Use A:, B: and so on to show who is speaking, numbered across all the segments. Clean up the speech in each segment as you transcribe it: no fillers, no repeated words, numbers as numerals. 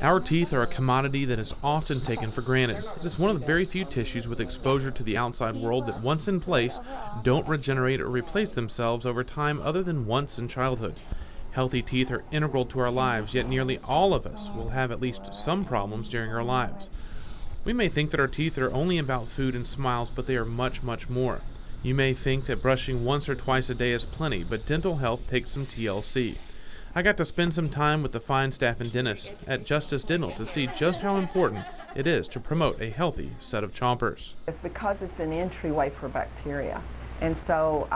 A: Our teeth are a commodity that is often taken for granted. It is one of the very few tissues with exposure to the outside world that once in place don't regenerate or replace themselves over time other than once in childhood. Healthy teeth are integral to our lives, yet nearly all of us will have at least some problems during our lives. We may think that our teeth are only about food and smiles, but they are much, much more. You may think that brushing once or twice a day is plenty, but dental health takes some TLC. I got to spend some time with the fine staff and dentists at Justice Dental to see just how important it is to promote a healthy set of chompers.
B: It's because it's an entryway for bacteria. And so,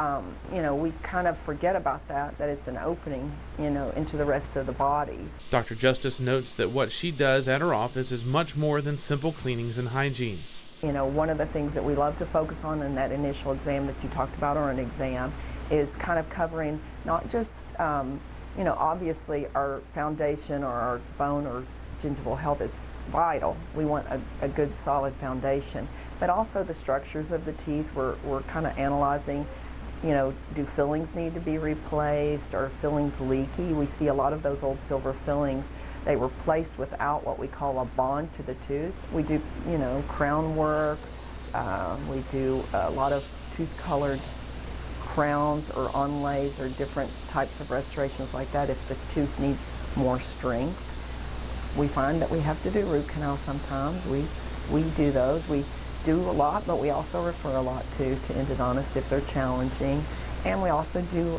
B: we kind of forget about that it's an opening, into the rest of the bodies.
A: Dr. Justice notes that what she does at her office is much more than simple cleanings and hygiene.
B: One of the things that we love to focus on in that initial exam that you talked about, or an exam, is kind of covering not just obviously our foundation or our bone or gingival health is vital. We want a good solid foundation, but also the structures of the teeth. We're kind of analyzing, do fillings need to be replaced? Are fillings leaky? We see a lot of those old silver fillings. They were placed without what we call a bond to the tooth. We do, crown work. We do a lot of tooth-colored crowns or onlays or different types of restorations like that if the tooth needs more strength. We find that we have to do root canals sometimes. We do those. We do a lot, but we also refer a lot to endodontists if they're challenging. And we also do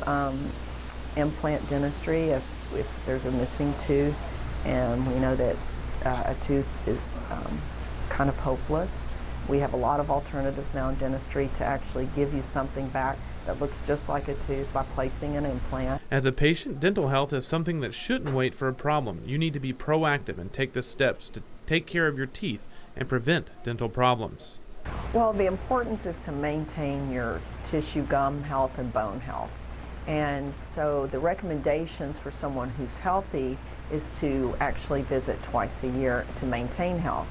B: implant dentistry if there's a missing tooth and we know that a tooth is kind of hopeless. We have a lot of alternatives now in dentistry to actually give you something back that looks just like a tooth by placing an implant.
A: As a patient, dental health is something that shouldn't wait for a problem. You need to be proactive and take the steps to take care of your teeth and prevent dental problems.
B: Well, the importance is to maintain your tissue, gum health, and bone health. And so the recommendations for someone who's healthy is to actually visit twice a year to maintain health.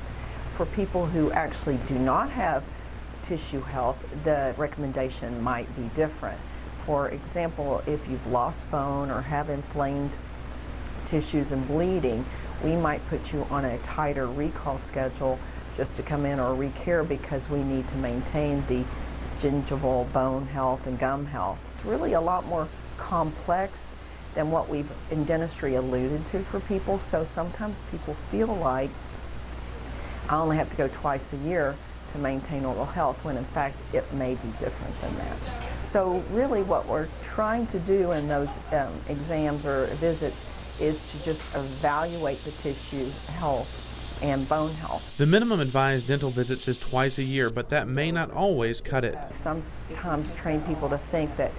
B: For people who actually do not have tissue health, the recommendation might be different. For example, if you've lost bone or have inflamed tissues and bleeding, we might put you on a tighter recall schedule just to come in, or recare, because we need to maintain the gingival bone health and gum health. It's really a lot more complex than what we've in dentistry alluded to for people. So sometimes people feel like I only have to go twice a year to maintain oral health, when in fact it may be different than that. So really what we're trying to do in those exams or visits is to just evaluate the tissue health and bone health.
A: The minimum advised dental visits is twice a year, but that may not always cut it.
B: Sometimes train people to think that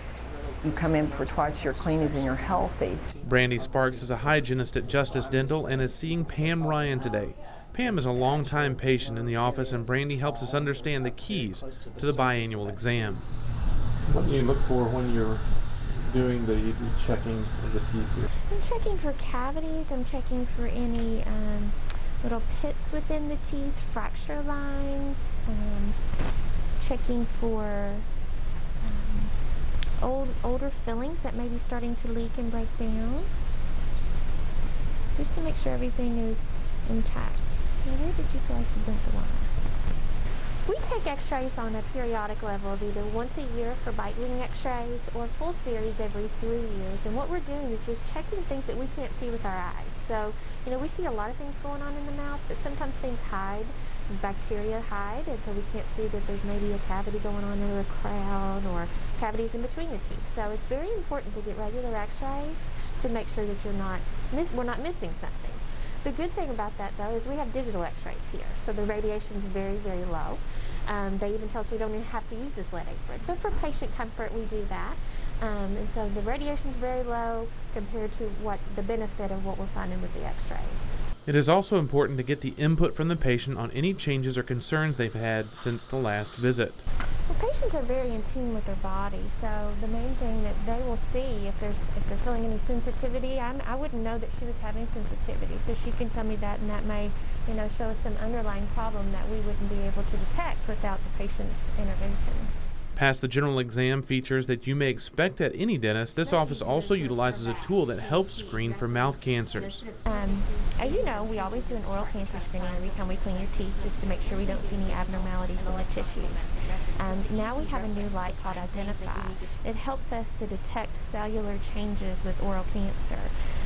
B: you come in for twice your cleanings and you're healthy.
A: Brandy Sparks is a hygienist at Justice Dental and is seeing Pam Ryan today. Pam is a longtime patient in the office, and Brandy helps us understand the keys to the biannual exam.
C: What do you look for when you're doing the checking of the teeth here?
D: I'm checking for cavities. I'm checking for any little pits within the teeth, fracture lines, checking for older fillings that may be starting to leak and break down, just to make sure everything is intact. Now, where did you feel like you bent the wire? We take x-rays on a periodic level of either once a year for bite wing x-rays or full series every 3 years. And what we're doing is just checking things that we can't see with our eyes. So, we see a lot of things going on in the mouth, but sometimes things hide, bacteria hide, and so we can't see that there's maybe a cavity going on or a crown or cavities in between the teeth. So it's very important to get regular x-rays to make sure that we're not missing something. The good thing about that, though, is we have digital x-rays here, so the radiation's very, very low. They even tell us we don't even have to use this lead apron, but for patient comfort we do that. And so the radiation's very low compared to the benefit of what we're finding with the x-rays.
A: It is also important to get the input from the patient on any changes or concerns they've had since the last visit.
D: Well, patients are very in tune with their body, so the main thing that they will see if they're feeling any sensitivity, I wouldn't know that she was having sensitivity, so she can tell me that, and that may show us some underlying problem that we wouldn't be able to detect without the patient's intervention.
A: Past the general exam features that you may expect at any dentist, this office also utilizes a tool that helps screen for mouth cancers.
D: As you know, we always do an oral cancer screening every time we clean your teeth just to make sure we don't see any abnormalities in the tissues. Now we have a new light called Identify. It helps us to detect cellular changes with oral cancer.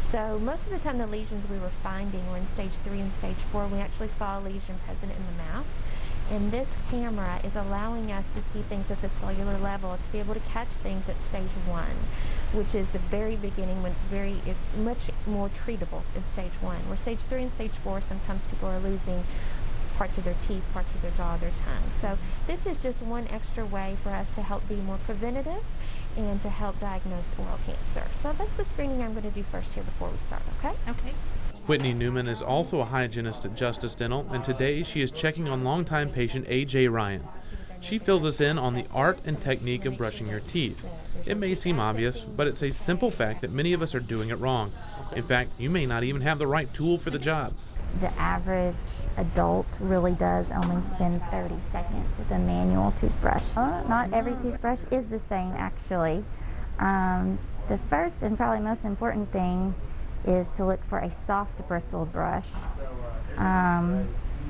D: So most of the time the lesions we were finding were in stage 3 and stage 4. We actually saw a lesion present in the mouth. And this camera is allowing us to see things at the cellular level, to be able to catch things at stage 1, which is the very beginning when it's much more treatable in stage 1. Where stage 3 and stage 4, sometimes people are losing parts of their teeth, parts of their jaw, their tongue. So this is just one extra way for us to help be more preventative and to help diagnose oral cancer. So that's the screening I'm going to do first here before we start, okay?
E: Okay.
A: Whitney Neuman is also a hygienist at Justice Dental, and today she is checking on longtime patient A.J. Ryan. She fills us in on the art and technique of brushing your teeth. It may seem obvious, but it's a simple fact that many of us are doing it wrong. In fact, you may not even have the right tool for the job.
F: The average adult really does only spend 30 seconds with a manual toothbrush. Not every toothbrush is the same, actually. The first and probably most important thing is to look for a soft bristled brush.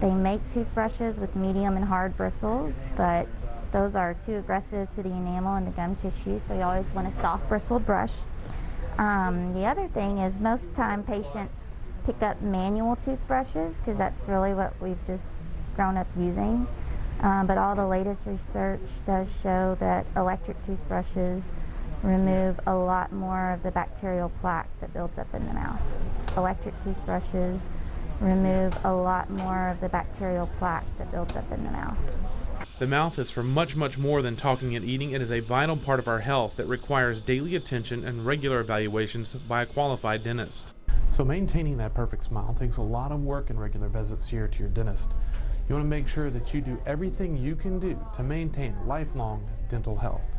F: They make toothbrushes with medium and hard bristles, but those are too aggressive to the enamel and the gum tissue, so you always want a soft bristled brush. The other thing is most time patients pick up manual toothbrushes because that's really what we've just grown up using. But all the latest research does show that electric toothbrushes remove a lot more of the bacterial plaque that builds up in the mouth. Electric toothbrushes remove a lot more of the bacterial plaque that builds up in the mouth.
A: The mouth is for much, much more than talking and eating. It is a vital part of our health that requires daily attention and regular evaluations by a qualified dentist.
C: So maintaining that perfect smile takes a lot of work and regular visits here to your dentist. You want to make sure that you do everything you can do to maintain lifelong dental health.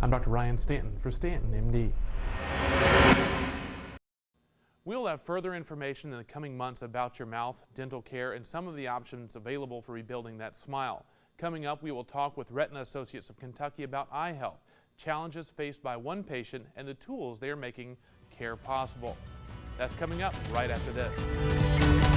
C: I'm Dr. Ryan Stanton for StantonMD.
A: We'll have further information in the coming months about your mouth, dental care, and some of the options available for rebuilding that smile. Coming up, we will talk with Retina Associates of Kentucky about eye health, challenges faced by one patient, and the tools they are making care possible. That's coming up right after this.